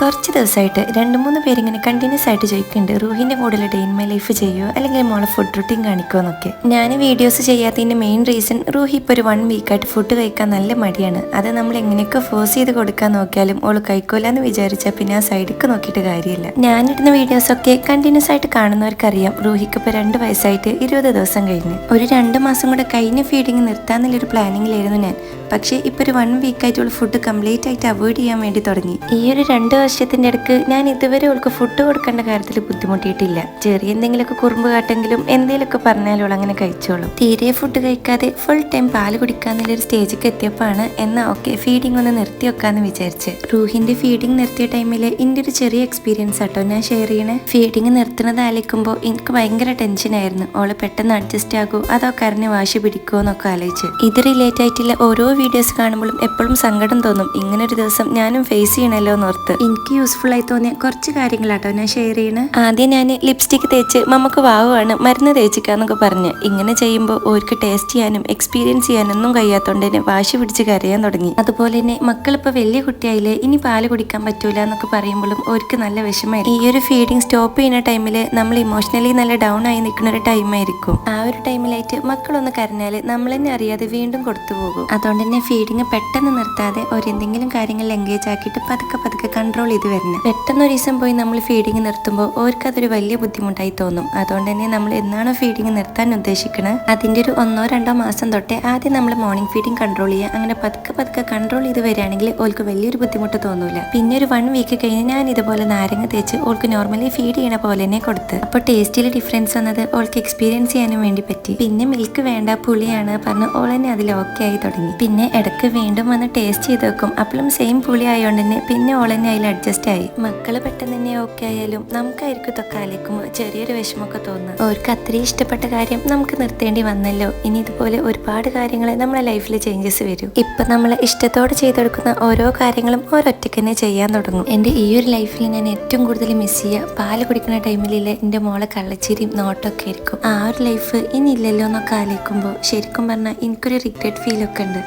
കുറച്ച് ദിവസമായിട്ട് 2-3 പേരിങ്ങനെ കണ്ടിന്യൂസ് ആയിട്ട് ചോദിക്കുന്നുണ്ട് റൂഹിന്റെ model day in my life ചെയ്യുമോ അല്ലെങ്കിൽ മോളെ ഫുഡ് റൂട്ടീൻ കാണിക്കുമോ എന്നൊക്കെ. ഞാൻ വീഡിയോസ് ചെയ്യാത്തതിന്റെ മെയിൻ റീസൺ റൂഹി ഇപ്പോൾ ഒരു 1 വീക്കായിട്ട് ഫുഡ് കഴിക്കാൻ നല്ല മടിയാണ്. അത് നമ്മൾ എങ്ങനെയൊക്കെ ഫോഴ്സ് ചെയ്ത് കൊടുക്കാൻ നോക്കിയാലും ഓള് കഴിക്കൂലെന്ന് വിചാരിച്ചാൽ പിന്നെ ആ സൈഡിക്ക് നോക്കിയിട്ട് കാര്യമില്ല. ഞാനിടുന്ന വീഡിയോസ് ഒക്കെ കണ്ടിന്യൂസ് ആയിട്ട് കാണുന്നവർക്കറിയാം റൂഹിക്ക് ഇപ്പോൾ 2 വയസ്സായിട്ട് 20 ദിവസം കഴിഞ്ഞ്. ഒരു 2 മാസം കൂടെ കഴിഞ്ഞ ഫീഡിങ് നിർത്താന്നുള്ളൊരു പ്ലാനിങ്ങിലായിരുന്നു ഞാൻ. പക്ഷേ ഇപ്പോൾ ഒരു 1 വീക്കായിട്ട് ഓൾ ഫുഡ് കംപ്ലീറ്റ് ആയിട്ട് അവോയ്ഡ് ചെയ്യാൻ വേണ്ടി തുടങ്ങി. ഈ ഒരു 2 വർഷത്തിന്റെ ഇടയ്ക്ക് ഞാൻ ഇതുവരെ അവൾക്ക് ഫുഡ് കൊടുക്കേണ്ട കാര്യത്തിൽ ബുദ്ധിമുട്ടിയിട്ടില്ല. ചെറിയ എന്തെങ്കിലുമൊക്കെ കുറുമ്പ് കാട്ടെങ്കിലും എന്തെങ്കിലുമൊക്കെ പറഞ്ഞാലും അങ്ങനെ കഴിച്ചോളും. തീരെ ഫുഡ് കഴിക്കാതെ ഫുൾ ടൈം പാല് കുടിക്കാന്നുള്ളൊരു സ്റ്റേജിലേക്ക് എത്തിയപ്പോഴാണ് എന്നാ ഓക്കെ ഫീഡിങ് ഒന്ന് നിർത്തി വെക്കാന്ന് വിചാരിച്ച്. റൂഹിന്റെ ഫീഡിങ് നിർത്തിയ ടൈമിൽ എൻ്റെ ഒരു ചെറിയ എക്സ്പീരിയൻസ് ആട്ടോ ഞാൻ ഷെയർ ചെയ്യണേ. ഫീഡിങ് നിർത്തുന്നത് ആലോചിക്കുമ്പോൾ എനിക്ക് ഭയങ്കര ടെൻഷനായിരുന്നു. ഓളെ പെട്ടെന്ന് അഡ്ജസ്റ്റ് ആകുമോ അതോ കരഞ്ഞ് വാശി പിടിക്കുമോ എന്നൊക്കെ ആലോചിച്ച്. ഇത് റിലേറ്റ് ആയിട്ടുള്ള ഓരോ വീഡിയോസ് കാണുമ്പോഴും എപ്പോഴും സങ്കടം തോന്നും. ഇങ്ങനൊരു ദിവസം ഞാനും ഫേസ് ചെയ്യണല്ലോ എന്നോർത്ത്. എനിക്ക് യൂസ്ഫുൾ ആയി തോന്നിയ കുറച്ച് കാര്യങ്ങളാട്ടോ ഞാൻ ഷെയർ ചെയ്യണേ. ആദ്യം ഞാൻ ലിപ്സ്റ്റിക് തേച്ച് മമ്മക്ക് വാവുകയാണ് മരുന്ന് തേച്ചിക്കാന്നൊക്കെ പറഞ്ഞ്. ഇങ്ങനെ ചെയ്യുമ്പോൾ ഓർക്ക് ടേസ്റ്റ് ചെയ്യാനും എക്സ്പീരിയൻസ് ചെയ്യാനൊന്നും കഴിയാത്തോണ്ട് തന്നെ വാശി പിടിച്ച് കരയാൻ തുടങ്ങി. അതുപോലെ തന്നെ മക്കളിപ്പോൾ വലിയ കുട്ടിയായില്ലേ ഇനി പാല് കുടിക്കാൻ പറ്റൂല എന്നൊക്കെ പറയുമ്പോഴും ഓർക്ക് നല്ല വിഷമമായിരിക്കും. ഈ ഒരു ഫീഡിങ് സ്റ്റോപ്പ് ചെയ്യുന്ന ടൈമിൽ നമ്മൾ ഇമോഷണലി നല്ല ഡൗൺ ആയി നിൽക്കുന്ന ഒരു ടൈമായിരിക്കും. ആ ഒരു ടൈമിലായിട്ട് മക്കളൊന്ന് കരഞ്ഞാൽ നമ്മൾ തന്നെ അറിയാതെ വീണ്ടും കൊടുത്തു പോകും. അതുകൊണ്ട് തന്നെ ഫീഡിങ് പെട്ടെന്ന് നിർത്താതെ എന്തെങ്കിലും കാര്യങ്ങളിൽ എൻഗേജ് ആക്കിയിട്ട് പതുക്കെ കൺട്രോൾ ചെയ്ത് വരണം. പെട്ടെന്ന് ഒരു ദിവസം പോയി നമ്മൾ ഫീഡിങ് നിർത്തുമ്പോൾ അവർക്ക് അതൊരു വലിയ ബുദ്ധിമുട്ടായി തോന്നും. അതുകൊണ്ട് തന്നെ നമ്മൾ എന്നാണോ ഫീഡിങ് നിർത്താൻ ഉദ്ദേശിക്കുന്നത് അതിൻ്റെ ഒരു 1-2 മാസം തൊട്ടേ ആദ്യം നമ്മൾ മോർണിംഗ് ഫീഡിങ് കൺട്രോൾ ചെയ്യുക. അങ്ങനെ പതുക്കെ കൺട്രോൾ ചെയ്ത് വരികയാണെങ്കിൽ ഓൾക്ക് വലിയൊരു ബുദ്ധിമുട്ട് തോന്നൂല. പിന്നെ ഒരു 1 വീക്ക് കഴിഞ്ഞ് ഞാൻ ഇതുപോലെ നാരങ്ങ തേച്ച് ഓൾക്ക് നോർമലി ഫീഡ് ചെയ്യണ പോലെ തന്നെ കൊടുത്ത്. അപ്പോൾ ടേസ്റ്റിൽ ഡിഫറൻസ് വന്നത് ഓൾക്ക് എക്സ്പീരിയൻസ് ചെയ്യാനും വേണ്ടി പറ്റി. പിന്നെ മിൽക്ക് വേണ്ട പുളിയാണ് പറഞ്ഞ് ഓൾ തന്നെ അതിൽ ഓക്കെ ആയി തുടങ്ങി. പിന്നെ ഇടയ്ക്ക് വീണ്ടും വന്ന് ടേസ്റ്റ് ചെയ്ത് വെക്കും. അപ്പോഴും സെയിം പുളി ആയതുകൊണ്ട് തന്നെ പിന്നെ ഓൾ തന്നെ അതിൽ അഡ്ജസ്റ്റ് ആയി. മക്കള് പെട്ടെന്ന് തന്നെ ഓക്കെ ആയാലും നമുക്കായിരിക്കും ഇതൊക്കെ ആലോചിക്കുമ്പോൾ ചെറിയൊരു വിഷമമൊക്കെ തോന്നുക. അവർക്ക് അത്രയും ഇഷ്ടപ്പെട്ട കാര്യം നമുക്ക് നിർത്തേണ്ടി വന്നല്ലോ. ഇനി ഇതുപോലെ ഒരുപാട് കാര്യങ്ങൾ നമ്മളെ ലൈഫിൽ ചേഞ്ചസ് വരും. ഇപ്പൊ നമ്മൾ ഇഷ്ടത്തോടെ ചെയ്തെടുക്കുന്ന ഓരോ കാര്യങ്ങളും ഒരൊറ്റയ്ക്ക് തന്നെ ചെയ്യാൻ തുടങ്ങും. എൻ്റെ ഈ ഒരു ലൈഫിൽ ഞാൻ ഏറ്റവും കൂടുതൽ മിസ് ചെയ്യുക പാല് കുടിക്കുന്ന ടൈമിലില്ലേ എൻ്റെ മോളെ കള്ളച്ചിരിയും നോട്ടൊക്കെ ആയിരിക്കും. ആ ഒരു ലൈഫ് ഇനി ഇല്ലല്ലോ എന്നൊക്കെ ആലോചിക്കുമ്പോൾ ശരിക്കും പറഞ്ഞാൽ എനിക്കൊരു റിഗ്രറ്റ് ഫീലൊക്കെ ഉണ്ട്.